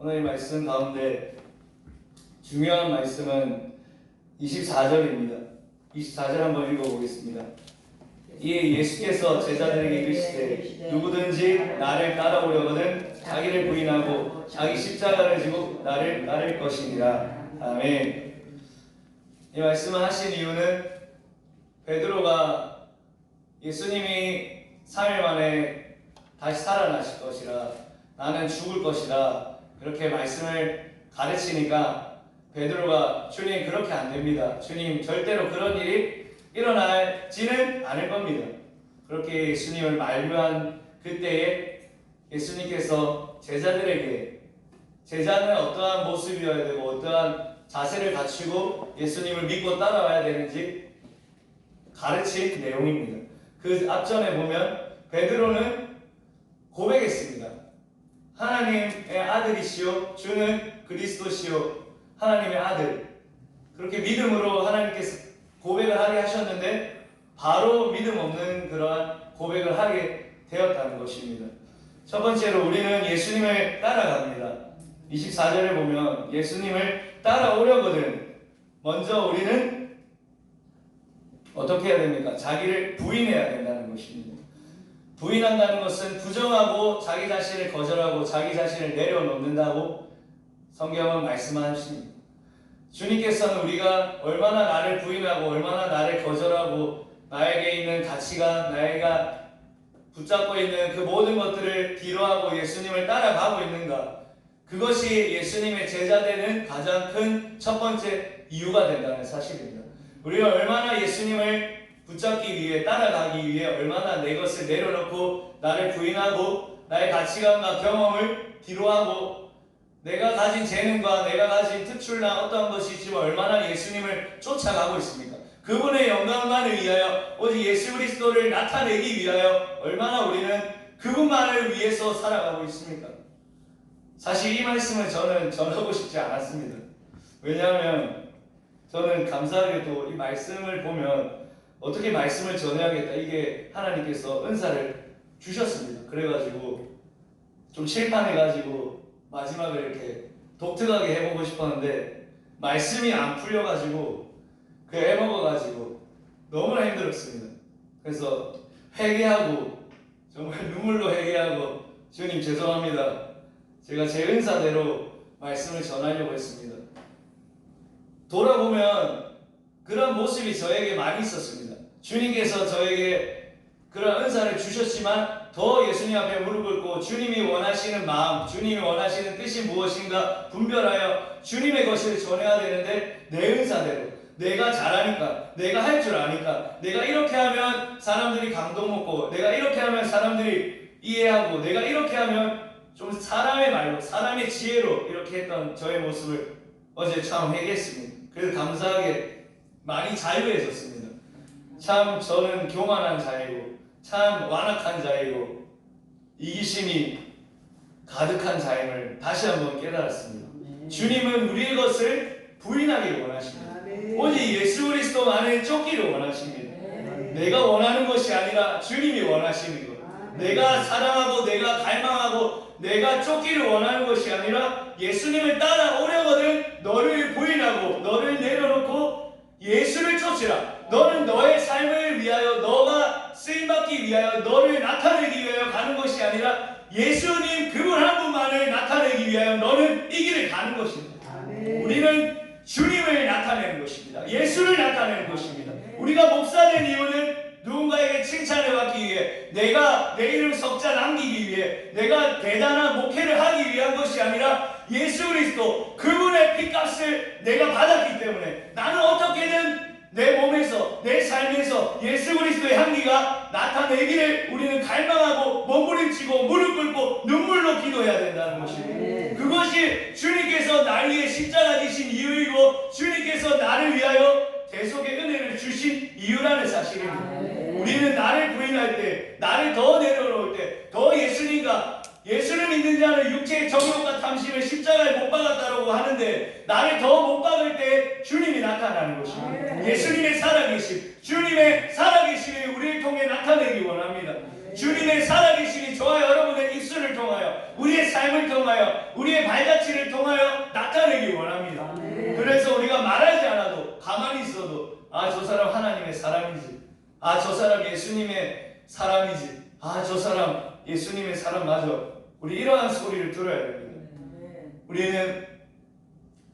오늘 이 말씀 가운데 중요한 말씀은 24절입니다. 24절 한번 읽어보겠습니다. 이에 예수께서 제자들에게 이르시되 누구든지 나를 따라오려거든 자기를 부인하고 자기 십자가를 지고 나를 따를 것이니라. 아멘. 이 말씀을 하신 이유는 베드로가 예수님이 3일 만에 다시 살아나실 것이라, 나는 죽을 것이라 그렇게 말씀을 가르치니까 베드로가 주님 그렇게 안 됩니다. 주님 절대로 그런 일이 일어나지는 않을 겁니다. 그렇게 예수님을 만류한 그때에 예수님께서 제자들에게 제자는 어떠한 모습이어야 되고 어떠한 자세를 갖추고 예수님을 믿고 따라와야 되는지 가르친 내용입니다. 그 앞전에 보면 베드로는 고백했습니다. 하나님의 아들이시오, 주는 그리스도시오, 하나님의 아들. 그렇게 믿음으로 하나님께서 고백을 하게 하셨는데 바로 믿음 없는 그러한 고백을 하게 되었다는 것입니다. 첫 번째로 우리는 예수님을 따라갑니다. 24절을 보면 예수님을 따라오려거든 먼저 우리는 어떻게 해야 됩니까? 자기를 부인해야 된다는 것입니다. 부인한다는 것은 부정하고 자기 자신을 거절하고 자기 자신을 내려놓는다고 성경은 말씀하십니다. 주님께서는 우리가 얼마나 나를 부인하고 얼마나 나를 거절하고 나에게 있는 가치관, 나이가 붙잡고 있는 그 모든 것들을 뒤로하고 예수님을 따라가고 있는가, 그것이 예수님의 제자되는 가장 큰 첫 번째 이유가 된다는 사실입니다. 우리가 얼마나 예수님을 붙잡기 위해, 따라가기 위해 얼마나 내 것을 내려놓고 나를 부인하고 나의 가치관과 경험을 뒤로하고 내가 가진 재능과 내가 가진 특출나 어떠한 것이 있지만 얼마나 예수님을 쫓아가고 있습니까? 그분의 영광만을 위하여, 오직 예수 그리스도를 나타내기 위하여 얼마나 우리는 그분만을 위해서 살아가고 있습니까? 사실 이 말씀을 저는 전하고 싶지 않았습니다. 왜냐하면 저는 감사하게도 이 말씀을 보면 어떻게 말씀을 전해야겠다, 이게 하나님께서 은사를 주셨습니다. 그래가지고 좀 실판해가지고 마지막을 이렇게 독특하게 해보고 싶었는데 말씀이 안 풀려가지고 그 해먹어가지고 너무나 힘들었습니다. 그래서 회개하고 정말 눈물로 회개하고 주님 죄송합니다. 제가 제 은사대로 말씀을 전하려고 했습니다. 돌아보면 그런 모습이 저에게 많이 있었습니다. 주님께서 저에게 그런 은사를 주셨지만 더 예수님 앞에 무릎 꿇고 주님이 원하시는 마음, 주님이 원하시는 뜻이 무엇인가 분별하여 주님의 것을 전해야 되는데 내 은사대로, 내가 잘하니까, 내가 할 줄 아니까, 내가 이렇게 하면 사람들이 감동 먹고, 내가 이렇게 하면 사람들이 이해하고, 내가 이렇게 하면 좀 사람의 말로, 사람의 지혜로 이렇게 했던 저의 모습을 어제 참 회개했습니다. 그래서 감사하게 많이 자유해졌습니다. 참 저는 교만한 자이고 참 완악한 자이고 이기심이 가득한 자임을 다시 한번 깨달았습니다. 주님은 우리의 것을 부인하기를 원하십니다. 오직 예수 그리스도만을 쫓기를 원하십니다. 내가 원하는 것이 아니라 주님이 원하시는 것, 내가 사랑하고 내가 갈망하고 내가 쫓기를 원하는 것이 아니라 예수님을 따라오려거든 너를 부인하고 너를 내려놓고 예수를 쫓으라. 너는 너의 삶을 위하여, 너가 쓰임받기 위하여, 너를 나타내기 위하여 가는 것이 아니라 예수님 그분 한 분만을 나타내기 위하여 너는 이 길을 가는 것입니다. 우리는 주님을 나타내는 것입니다. 예수를 나타내는 것입니다. 우리가 목사된 이유는 누군가에게 칭찬을 받기 위해, 내가 내 이름 석자 남기기 위해, 내가 대단한 목회를 하기 위한 것이 아니라 예수 그리스도 그분의 핏값을 내가 받았기 때문에 나는 어떻게든 내 몸에서, 내 삶에서 예수 그리스도의 향기가 나타내기를 우리는 갈망하고 몸부림치고 무릎 꿇고 눈물로 기도해야 된다는 것입니다. 그것이 주님께서 날 위해 십자가 지신 이유이고 주님께서 나를 위하여 대속의 은혜를 주신 이유라는 사실입니다. 우리는 나를 부인할 때, 나를 더 내려놓을 때, 더 예수님과, 예수를 믿는 자는 육체의 정욕과 탐심을 십자가에 못 박았다라고 하는데 나를 더 못 박을 때 주님이 나타나는 것입니다. 예수님의 살아계심, 주님의 살아계심이 우리를 통해 나타내기 원합니다. 주님의 살아계심이 저와 여러분의 입술을 통하여, 우리의 삶을 통하여, 우리의 발자취를 우리 이러한 소리를 들어야 됩니다. 우리는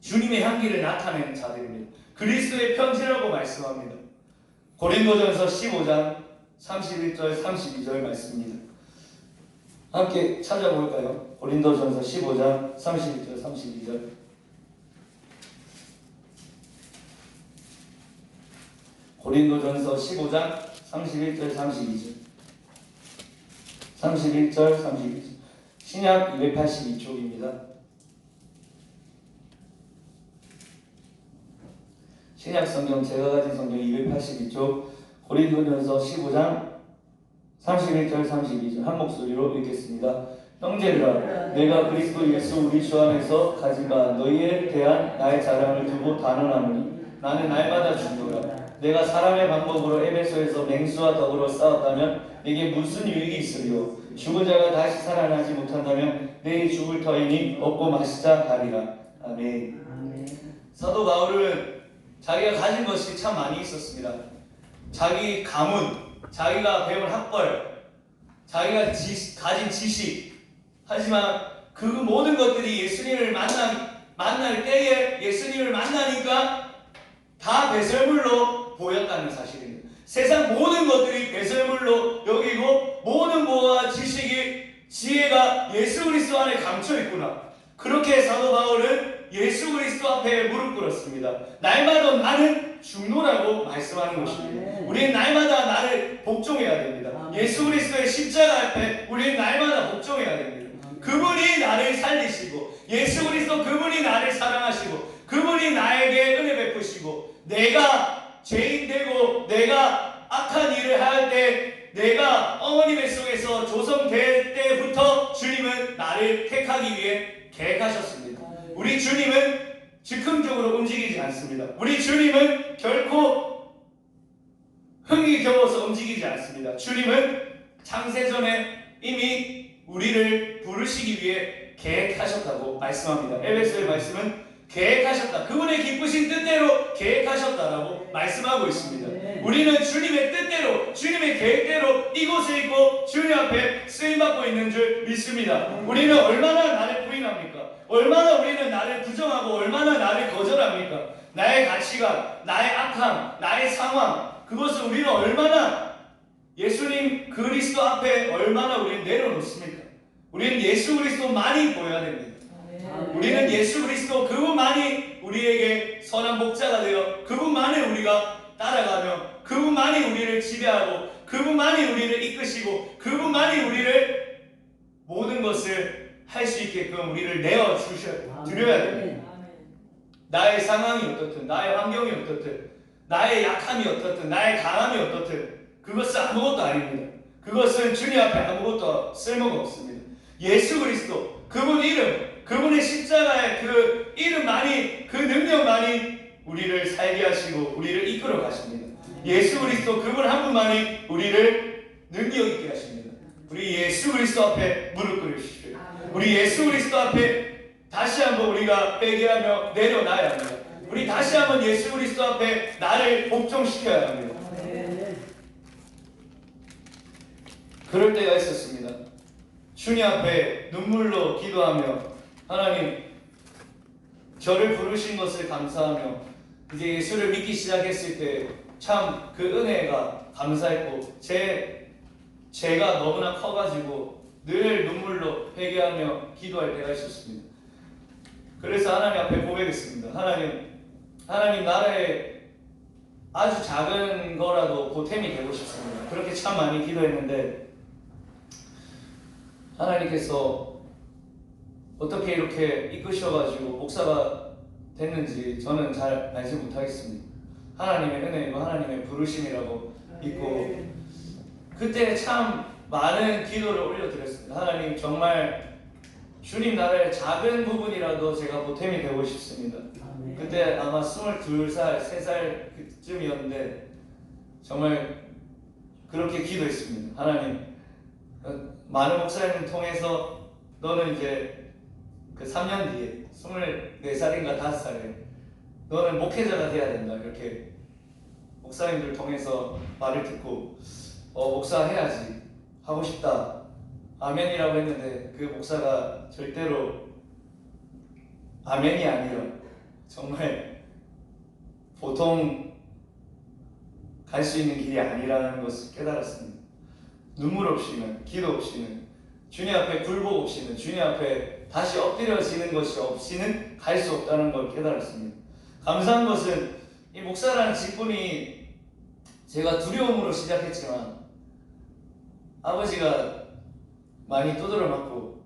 주님의 향기를 나타내는 자들입니다. 그리스도의 편지라고 말씀합니다. 고린도전서 15장 31절 32절 말씀입니다. 함께 찾아볼까요? 고린도전서 15장 31절 32절. 고린도전서 15장 31절 32절. 31절 32절. 신약 282쪽입니다. 신약 성경 제가 가진 성경 282쪽 고린도전서 15장 31절 32절 한 목소리로 읽겠습니다. 형제들아 내가 그리스도 예수 우리 주 안에서 가진 바 너희에 대한 나의 자랑을 두고 단언하노니 나는 날마다 죽노라. 내가 사람의 방법으로 에베소에서 맹수와 더불어 싸웠다면 내게 무슨 유익이 있으리요. 죽은 자가 다시 살아나지 못한다면 내일 죽을 터이니 먹고 마시자 하리라. 아멘. 사도 바울은 자기가 가진 것이 참 많이 있었습니다. 자기 가문, 자기가 배운 학벌, 자기가 가진 지식. 하지만 그 모든 것들이 예수님을 만날 때에 예수님을 만나니까 다 배설물로 보였다는 사실입니다. 세상 모든 것들이 배설물로 여기고 모든 보호와 지식이 지혜가 예수 그리스도 안에 감춰 있구나. 그렇게 사도 바울은 예수 그리스도 앞에 무릎 꿇었습니다. 날마다 나는 죽노라고 말씀하는 것입니다. 우리는 날마다 나를 복종해야 됩니다. 예수 그리스도의 십자가 앞에 우리는 날마다 복종해야 됩니다. 그분이 나를 살리시고 예수 그리스도 그분이 나를 사랑하시고 그분이 나에게 은혜 베푸시고 내가 죄인 되고 내가 악한 일을 할 때 내가 어머니 뱃속에서 조성될 때부터 주님은 나를 택하기 위해 계획하셨습니다. 우리 주님은 즉흥적으로 움직이지 않습니다. 우리 주님은 결코 흥이 겨워서 움직이지 않습니다. 주님은 창세전에 이미 우리를 부르시기 위해 계획하셨다고 말씀합니다. 에베소의 말씀은 계획하셨다. 그분의 기쁘신 뜻대로 계획하셨다라고 말씀하고 있습니다. 우리는 주님의 뜻대로 주님의 계획대로 이곳에 있고 주님 앞에 쓰임받고 있는 줄 믿습니다. 우리는 얼마나 나를 부인합니까? 얼마나 우리는 나를 부정하고 얼마나 나를 거절합니까? 나의 가치관, 나의 악함, 나의 상황 그것을 우리는 얼마나 예수님 그리스도 앞에 얼마나 우리는 내려놓습니까? 우리는 예수 그리스도만이 보여야 됩니다. 우리는 예수 그리스도 그분만이 우리에게 선한 목자가 되어 그분만을 우리가 따라가며 그분만이 우리를 지배하고 그분만이 우리를 이끄시고 그분만이 우리를 모든 것을 할 수 있게끔 우리를 내어드려야 됩니다. 나의 상황이 어떻든 나의 환경이 어떻든 나의 약함이 어떻든 나의 강함이 어떻든 그것은 아무것도 아닙니다. 그것은 주님 앞에 아무것도 쓸모가 없습니다. 예수 그리스도 그분 이름 그분의 십자가의 그 이름만이 그 능력만이 우리를 살게 하시고 우리를 이끌어 가십니다. 예수 그리스도 그분 한 분만이 우리를 능력 있게 하십니다. 우리 예수 그리스도 앞에 무릎 꿇으십시오. 우리 예수 그리스도 앞에 다시 한번 우리가 회개하며 내려놔야 합니다. 우리 다시 한번 예수 그리스도 앞에 나를 복종시켜야 합니다. 그럴 때가 있었습니다. 주님 앞에 눈물로 기도하며 하나님 저를 부르신 것을 감사하며 이제 예수를 믿기 시작했을 때 참 그 은혜가 감사했고 제가 너무나 커가지고 늘 눈물로 회개하며 기도할 때가 있었습니다. 그래서 하나님 앞에 고백했습니다. 하나님 나라의 아주 작은 거라도 보탬이 되고 싶습니다. 그렇게 참 많이 기도했는데 하나님께서 어떻게 이렇게 이끄셔가지고 목사가 됐는지 저는 잘 알지 못하겠습니다. 하나님의 은혜이고 하나님의 부르심이라고 믿고 그때 참 많은 기도를 올려드렸습니다. 하나님 정말 주님 나라의 작은 부분이라도 제가 보탬이 되고 싶습니다. 그때 아마 22살, 3살 그쯤이었는데 정말 그렇게 기도했습니다. 하나님 많은 목사님을 통해서 너는 이제 그 3년 뒤에 24살인가 5살에 너는 목회자가 돼야 된다. 이렇게 목사님들 통해서 말을 듣고 목사 해야지 하고 싶다 아멘이라고 했는데 그 목사가 절대로 아멘이 아니라 정말 보통 갈 수 있는 길이 아니라는 것을 깨달았습니다. 눈물 없이는, 기도 없이는, 주님 앞에 굴복 없이는, 주님 앞에 다시 엎드려지는 것이 없이는 갈 수 없다는 걸 깨달았습니다. 감사한 것은 이 목사라는 직분이 제가 두려움으로 시작했지만 아버지가 많이 두드려 맞고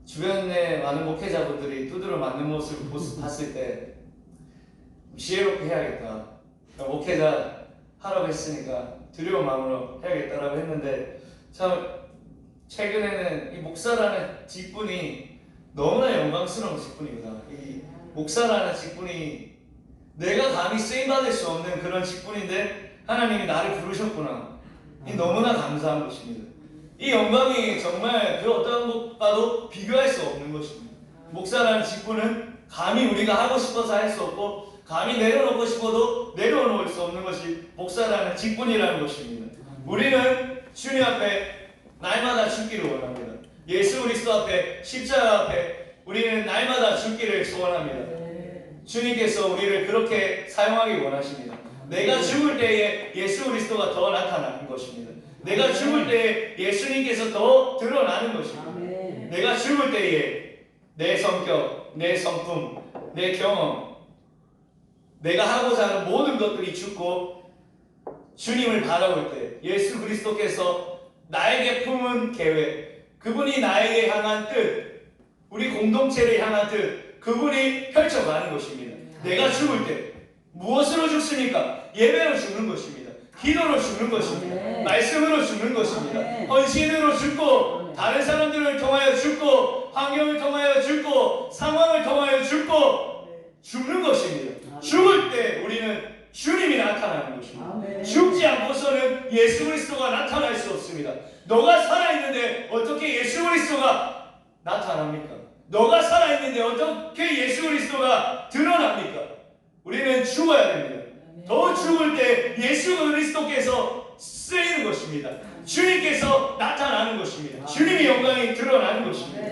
주변에 많은 목회자분들이 두드려 맞는 모습을 봤을 때 지혜롭게 해야겠다. 목회자 하라고 했으니까 두려운 마음으로 해야겠다라고 했는데 참 최근에는 이 목사라는 직분이 너무나 영광스러운 직분이구나. 이 목사라는 직분이 내가 감히 쓰임받을 수 없는 그런 직분인데 하나님이 나를 부르셨구나. 이 너무나 감사한 것입니다. 이 영광이 정말 그 어떤 것과도 비교할 수 없는 것입니다. 목사라는 직분은 감히 우리가 하고 싶어서 할 수 없고 감히 내려놓고 싶어도 내려놓을 수 없는 것이 목사라는 직분이라는 것입니다. 우리는 주님 앞에 날마다 죽기를 원합니다. 예수 그리스도 앞에 십자가 앞에 우리는 날마다 죽기를 소원합니다. 주님께서 우리를 그렇게 사용하기 원하십니다. 내가 죽을 때에 예수 그리스도가 더 나타나는 것입니다. 내가 죽을 때에 예수님께서 더 드러나는 것입니다. 내가 죽을 때에 내 성격, 내 성품, 내 경험, 내가 하고자 하는 모든 것들이 죽고 주님을 바라볼 때 예수 그리스도께서 나에게 품은 계획, 그분이 나에게 향한 뜻, 우리 공동체를 향한 뜻, 그분이 펼쳐가는 것입니다. 내가 죽을 때 무엇으로 죽습니까? 예배로 죽는 것입니다. 기도로 죽는 것입니다. 말씀으로 죽는 것입니다. 헌신으로 죽고 다른 사람들을 통하여 죽고 환경을 통하여 죽고 상황을 통하여 죽는 것입니다. 죽을 때 우리는 주님이 나타나는 것입니다. 죽지 않고서는 예수 그리스도가 나타날 수 없습니다. 너가 살아있는데 어떻게 예수 그리스도가 나타납니까? 너가 살아있는데 어떻게 예수 그리스도가 드러납니까? 우리는 죽어야 됩니다. 더 죽을 때 예수 그리스도께서 쓰이는 것입니다. 주님께서 나타나는 것입니다. 주님의 영광이 드러나는 것입니다.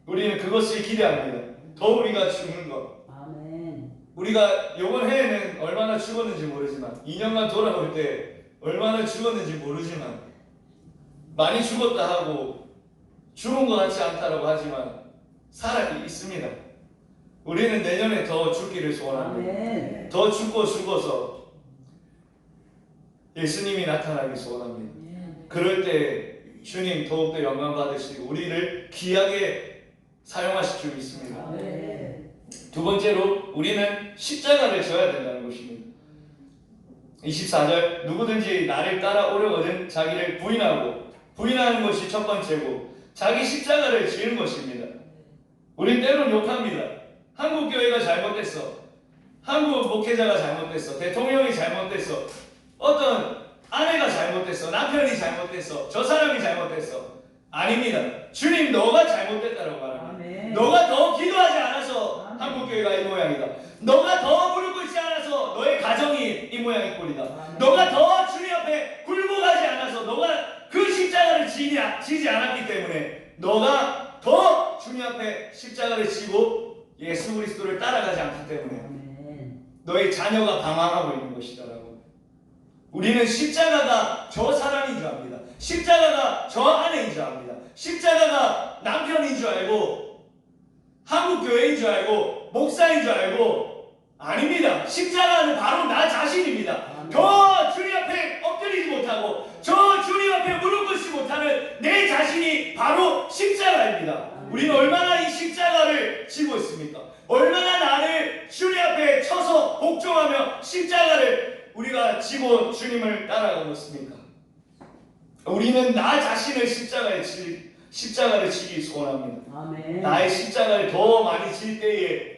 우리는 그것을 기대합니다. 더 우리가 죽는 것. 우리가 이번 해에는 얼마나 죽었는지 모르지만 2년간 돌아올 때 얼마나 죽었는지 모르지만 많이 죽었다 하고 죽은 것 같지 않다라고 하지만 살아 있습니다. 우리는 내년에 더 죽기를 소원합니다. 더 죽고 죽어서 예수님이 나타나기 소원합니다. 그럴 때 주님 더욱더 영광 받으시고 우리를 귀하게 사용하실 줄 믿습니다. 두 번째로 우리는 십자가를 져야 된다는 것입니다. 24절 누구든지 나를 따라오려거든 자기를 부인하는 것이 첫 번째고 자기 십자가를 지는 것입니다. 우린 때론 욕합니다. 한국 교회가 잘못됐어. 한국 목회자가 잘못됐어. 대통령이 잘못됐어. 어떤 아내가 잘못됐어. 남편이 잘못됐어. 저 사람이 잘못됐어. 아닙니다. 주님 너가 잘못됐다고 말합니다. 너가 더 기도하지 않아서 한국교회가 이 모양이다. 너가 더 무릎 꿇지 않아서 너의 가정이 이 모양일 꼴이다. 너가 더 주님 앞에 굴복하지 않아서 너가 그 십자가를 지지 않았기 때문에 너가 더 주님 앞에 십자가를 지고 예수 그리스도를 따라가지 않기 때문에 너의 자녀가 방황하고 있는 것이다라고. 우리는 십자가가 저 사람인 줄 압니다. 십자가가 저 아내인 줄 압니다. 십자가가 남편인 줄 알고 한국교회인 줄 알고 목사인 줄 알고 아닙니다. 십자가는 바로 나 자신입니다. 저 주님 앞에 엎드리지 못하고 저 주님 앞에 무릎 꿇지 못하는 내 자신이 바로 십자가입니다. 우리는 얼마나 이 십자가를 지고 있습니까? 얼마나 나를 주님 앞에 쳐서 복종하며 십자가를 우리가 지고 주님을 따라가고 있습니까? 우리는 나 자신을 십자가를 지기 소원합니다. 나의 십자가를 더 많이 질 때에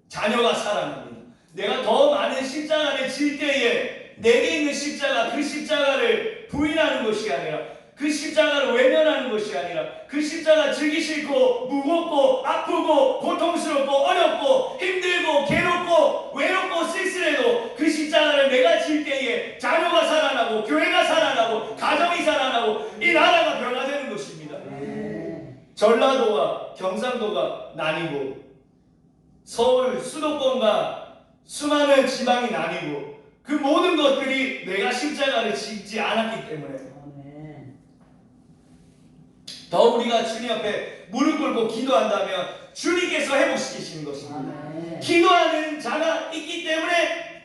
자녀가 살아납니다. 내가 더 많은 십자가를 질 때에 내게 있는 십자가, 그 십자가를 부인하는 것이 아니라 그 십자가를 외면하는 것이 아니라 그 십자가 지기 싫고 무겁고 아프고 고통스럽고 어렵고 힘들고 괴롭고 외롭고 쓸쓸해도 그 십자가를 내가 질 때에 자녀가 살아나고 교회가 살아나고 가정이 살아나고 이 나라가 변화되는 인구가 나뉘고 서울 수도권과 수많은 지방이 나뉘고 그 모든 것들이 내가 십자가를 지지 않았기 때문에 더 우리가 주님 앞에 무릎 꿇고 기도한다면 주님께서 회복시키시는 것입니다. 기도하는 자가 있기 때문에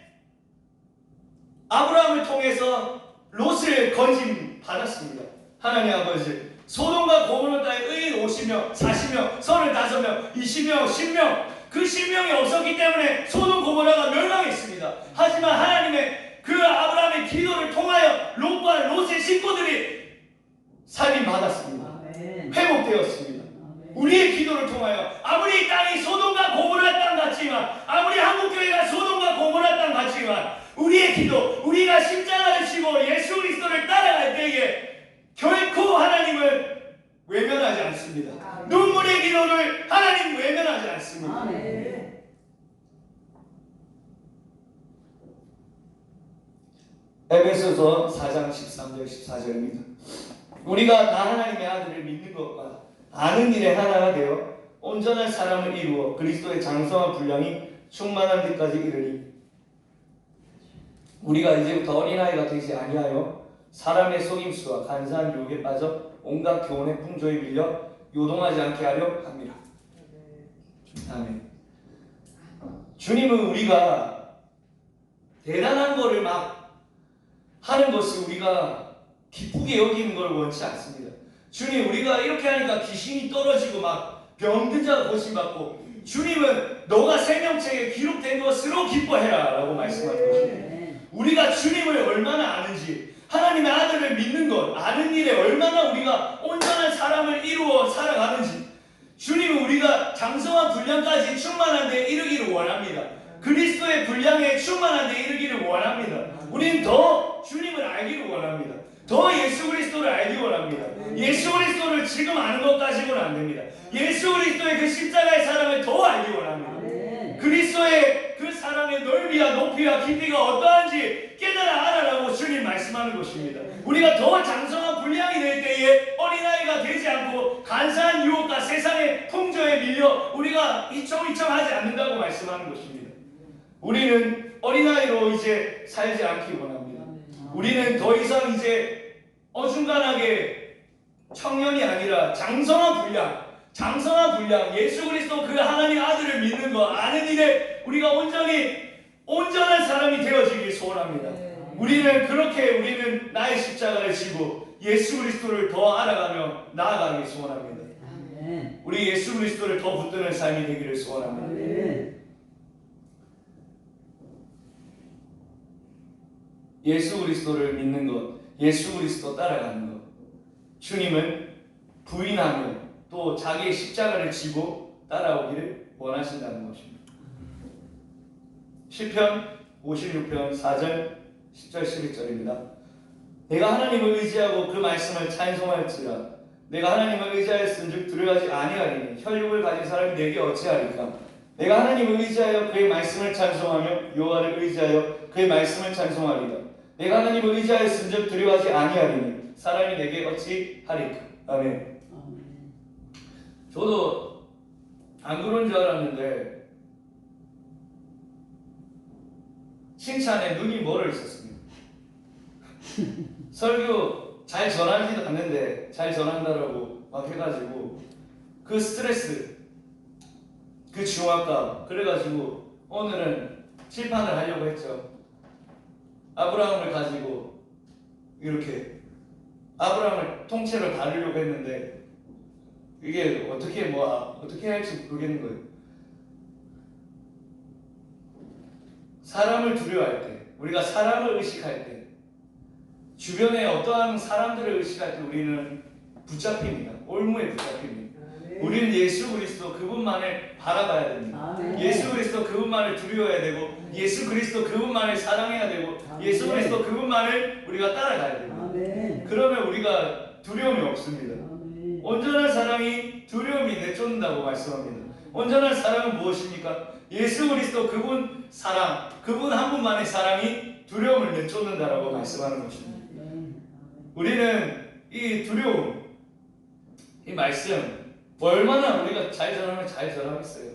아브라함을 통해서 롯을 건짐 받았습니다. 하나님 아버지, 소돔과 고모라 땅에 의인 50명, 40명, 35명, 20명, 10명, 그 10명이 없었기 때문에 소돔 고모라가 멸망했습니다. 하지만 하나님의 그 아브라함의 기도를 통하여 롯과 롯의 식구들이 살림받았습니다. 회복되었습니다. 우리의 기도를 통하여 아무리 이 땅이 소돔과 고모라 땅 같지만, 아무리 한국교회가 소돔과 고모라 땅 같지만, 우리의 기도, 우리가 십자가를 지고 예수 그리스도를 따라갈 때에 결코 하나님을 외면하지 않습니다. 눈물의 기도를 하나님 외면하지 않습니다. 에베소서 4장 13절 14절입니다. 우리가 다 하나님의 아들을 믿는 것과 아는 일에 하나가 되어 온전한 사람을 이루어 그리스도의 장성한 분량이 충만한 데까지 이르리. 우리가 이제부터 어린아이가 되지 아니하여 사람의 속임수와 간사한 유혹에 빠져 온갖 교훈의 풍조에 밀려 요동하지 않게 하려 합니다. 아멘. 주님은 우리가 대단한 거를 막 하는 것이 우리가 기쁘게 여기는 걸 원치 않습니다. 주님, 우리가 이렇게 하니까 귀신이 떨어지고 막 병든 자가 고침받고, 주님은 너가 생명책에 기록된 것으로 기뻐해라 라고 말씀하는 것입니다. 우리가 주님을 얼마나 아는지, 하나님의 아들을 믿는 것, 아는 일에 얼마나 우리가 온전한 사람을 이루어 살아가는지, 주님은 우리가 장성한 분량까지 충만한 데 이르기를 원합니다. 그리스도의 분량에 충만한 데 이르기를 원합니다. 우리는 더 주님을 알기를 원합니다. 더 예수 그리스도를 알기 원합니다. 예수 그리스도를 지금 아는 것 가지고는 안 됩니다. 예수 그리스도의 그 십자가의 사랑을 더 알기 원합니다. 그리스도의 그 사랑의 넓이와 높이와 깊이가 어떠한지 깨달아 알아라고 주님 말씀하는 것입니다. 우리가 더 장성한 분량이 될 때에 어린아이가 되지 않고 간사한 유혹과 세상의 풍조에 밀려 우리가 이청이청하지 않는다고 말씀하는 것입니다. 우리는 어린아이로 이제 살지 않기 원합니다. 우리는 더 이상 이제 어중간하게 청년이 아니라 장성한 분량, 예수 그리스도 그 하나님 아들을 믿는 것, 아는 일에 우리가 온전한 사람이 되어지길 소원합니다. 우리는 나의 십자가를 지고 예수 그리스도를 더 알아가며 나아가길 소원합니다. 우리 예수 그리스도를 더 붙드는 삶이 되기를 소원합니다. 예수 그리스도를 믿는 것, 예수 그리스도 따라가는 것, 주님을 부인하며 또 자기의 십자가를 지고 따라오기를 원하신다는 것입니다. 시편 56편 4절 10절 11절입니다. 내가 하나님을 의지하고 그 말씀을 찬송할지라. 내가 하나님을 의지하였은즉 두려워하지 아니하리니 혈육을 가진 사람이 내게 어찌하리까. 내가 하나님을 의지하여 그의 말씀을 찬송하며 여호와를 의지하여 그의 말씀을 찬송하리라. 내가 하나님을 의지하였은즉 두려워하지 아니하리니 사람이 내게 어찌하리까. 아멘. 저도 안 그런 줄 알았는데 칭찬에 눈이 멀어 있었습니다. 설교 잘 전하지도 않는데 잘 전한다라고 막 해가지고 그 스트레스, 그 중압감, 그래가지고 오늘은 칠판을 하려고 했죠. 아브라함을 가지고 이렇게 아브라함을 통째로 다루려고 했는데 이게 어떻게 할지 모르겠는 거예요. 사람을 두려워할 때, 우리가 사람을 의식할 때, 주변에 어떠한 사람들을 의식할 때 우리는 붙잡힙니다. 올무에 붙잡힙니다. 우리는 예수 그리스도 그분만을 바라봐야 됩니다. 예수 그리스도 그분만을 두려워해야 되고, 예수 그리스도 그분만을 사랑해야 되고, 예수 그리스도 그분만을 우리가 따라가야 됩니다. 그러면 우리가 두려움이 없습니다. 온전한 사랑이 두려움이 내쫓는다고 말씀합니다. 온전한 사랑은 무엇입니까? 예수 그리스도 그분 사랑, 그분 한 분만의 사랑이 두려움을 내쫓는다라고 말씀하는 것입니다. 우리는 이 두려움, 이 말씀, 얼마나 우리가 잘 전하면 잘 전하겠어요.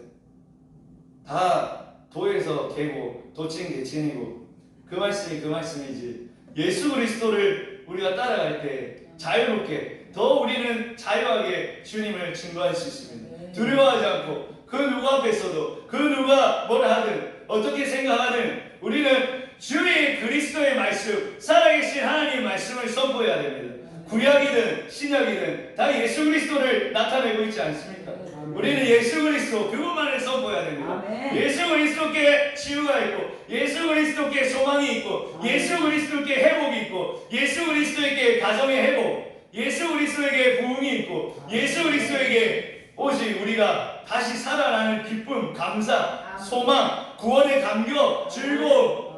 다 도에서 개고 도친 개친이고 그 말씀이 그 말씀이지. 예수 그리스도를 우리가 따라갈 때 자유롭게 더 우리는 자유하게 주님을 증거할 수 있습니다. 두려워하지 않고 그 누구 앞에서도 그 누가 뭐라 하든 어떻게 생각하든 우리는 주의 그리스도의 말씀, 살아계신 하나님의 말씀을 선포해야 됩니다. 구약이든 신약이든 다 예수 그리스도를 나타내고 있지 않습니까? 우리는 예수 그리스도 그분만을 선포해야 됩니다. 예수 그리스도께 치유가 있고 예수 그리스도께 소망이 있고 예수 그리스도께 회복이 있고 예수 그리스도에게 가정의 회복, 예수 그리스도에게 부흥이 있고 예수 그리스도에게 오직 우리가 다시 살아나는 기쁨, 감사, 소망, 구원의 감격, 즐거움,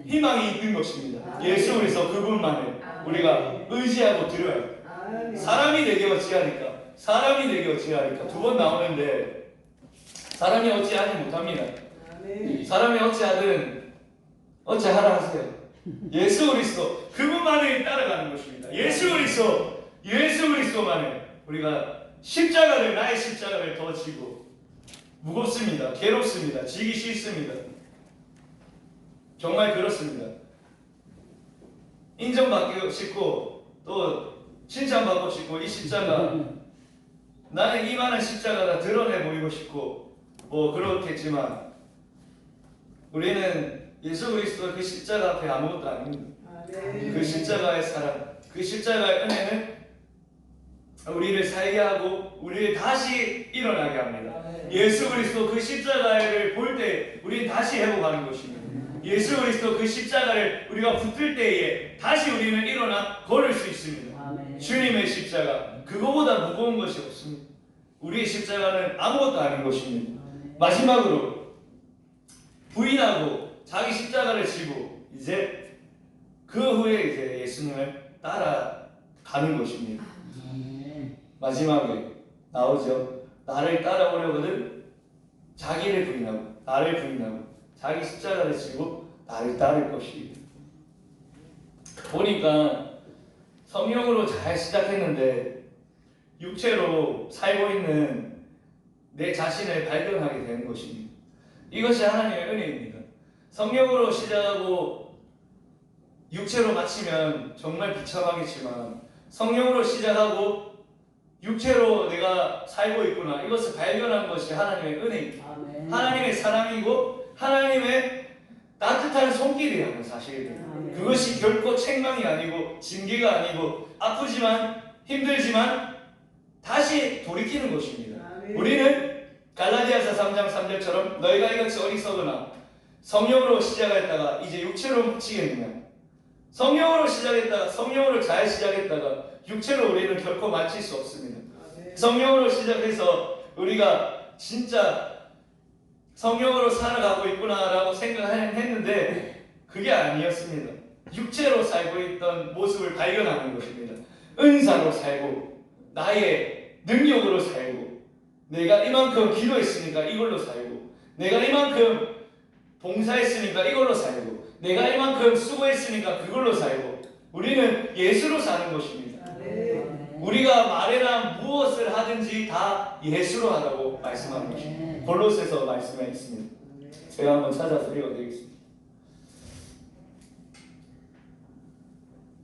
희망이 있는 것입니다. 예수 그리스도 그분만을 우리가 의지하고 드려야 해요. 사람이 내게 어찌하니까 사람이 내게 어찌하니까 두 번 나오는데 사람이 어찌하지 못합니다. 사람이 어찌하든 어찌하라 하세요. 예수 그리스도 그분만을 따라가는 것입니다. 예수 그리스도만을 우리가 십자가를 나의 십자가를 더 지고 무겁습니다. 괴롭습니다. 지기 싫습니다. 정말 그렇습니다. 인정받고 싶고 또 칭찬받고 싶고 이 십자가 나는 이만한 십자가가 드러내 보이고 싶고 뭐 그렇겠지만 우리는 예수 그리스도 그 십자가 앞에 아무것도 아닙니다. 그 십자가의 사랑, 그 십자가의 은혜는 우리를 살게 하고 우리를 다시 일어나게 합니다. 예수 그리스도 그 십자가를 볼 때 우리는 다시 회복하는 것입니다. 예수 그리스도 그 십자가를 우리가 붙들 때에 다시 우리는 일어나 걸을 수 있습니다. 주님의 십자가 그거보다 무거운 것이 없습니다. 우리의 십자가는 아무것도 아닌 것입니다. 마지막으로 부인하고 자기 십자가를 지고 이제 그 후에 이제 예수님을 따라가는 것입니다. 마지막에 나오죠. 나를 따라오려거든 자기를 부인하고 나를 부인하고 자기 십자가를 지고 나를 따를 것이다. 보니까 성령으로 잘 시작했는데 육체로 살고 있는 내 자신을 발견하게 되는 것입니다. 이것이 하나님의 은혜입니다. 성령으로 시작하고 육체로 마치면 정말 비참하겠지만 성령으로 시작하고 육체로 내가 살고 있구나 이것을 발견한 것이 하나님의 은혜입니다. 하나님의 사랑이고 하나님의 따뜻한 손길이라는 사실입니다. 그것이 결코 책망이 아니고 징계가 아니고 아프지만 힘들지만 다시 돌이키는 것입니다. 우리는 갈라디아서 3장 3절처럼 너희가 이같이 어리석으나 성령으로 시작했다가 이제 육체로 마치겠느냐. 성령으로 시작했다가 성령으로 잘 시작했다가 육체로 우리는 결코 마칠 수 없습니다. 성령으로 시작해서 우리가 진짜 성령으로 살아가고 있구나라고 생각했는데 그게 아니었습니다. 육체로 살고 있던 모습을 발견하는 것입니다. 은사로 살고 나의 능력으로 살고 내가 이만큼 기도했으니까 이걸로 살고 내가 이만큼 봉사했으니까 이걸로 살고 내가 이만큼 수고했으니까 그걸로 살고 우리는 예수로 사는 것입니다. 우리가 말해나 무엇을 하든지 다 예수로 하라고 말씀하는 것입니다. 골로새서 말씀에 있습니다. 제가 한번 찾아서 읽어드리겠습니다.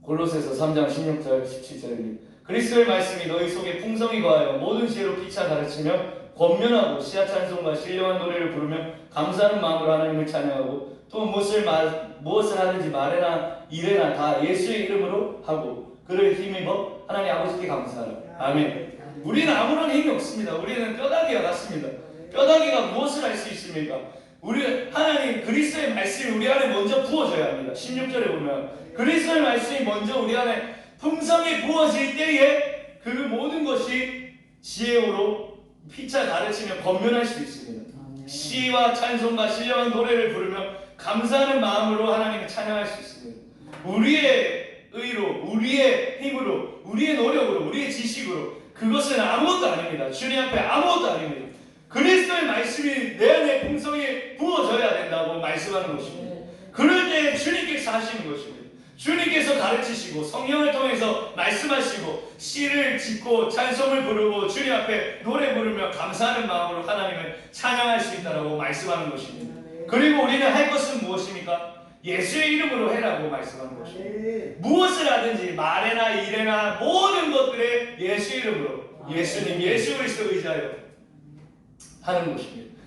골로새서 3장 16절 17절입니다. 그리스도의 말씀이 너희 속에 풍성히 거하여 모든 지혜로 피차 가르치며 권면하고 시야 찬송과 신령한 노래를 부르며 감사하는 마음으로 하나님을 찬양하고 또 무엇을 하든지 말에나 일에나 다 예수의 이름으로 하고 그를 힘입어 하나님 아버지께 감사하라. 아멘. 우리는 아무런 힘이 없습니다. 우리는 뼈다귀와 같습니다. 뼈다귀가 무엇을 할 수 있습니까? 우리 하나님 그리스도의 말씀이 우리 안에 먼저 부어져야 합니다. 16절에 보면 그리스도의 말씀이 먼저 우리 안에 풍성히 부어질 때에 그 모든 것이 지혜로 피차 가르치며 권면할 수 있습니다. 시와 찬송과 신령한 노래를 부르며 감사하는 마음으로 하나님을 찬양할 수 있습니다. 우리의 의로, 우리의 힘으로, 우리의 노력으로, 우리의 지식으로 그것은 아무것도 아닙니다. 주님 앞에 아무것도 아닙니다. 그리스도의 말씀이 내 안에 풍성히 부어져야 된다고 말씀하는 것입니다. 그럴 때 주님께서 하시는 것입니다. 주님께서 가르치시고 성령을 통해서 말씀하시고 시를 짓고 찬송을 부르고 주님 앞에 노래 부르며 감사하는 마음으로 하나님을 찬양할 수 있다라고 말씀하는 것입니다. 그리고 우리는 할 것은 무엇입니까? 예수의 이름으로 해라고 말씀하는 것입니다. 무엇을 하든지 말이나 일이나 모든 것들에 예수 이름으로 예수님 예수 그리스도 의지하여 하는 것입니다.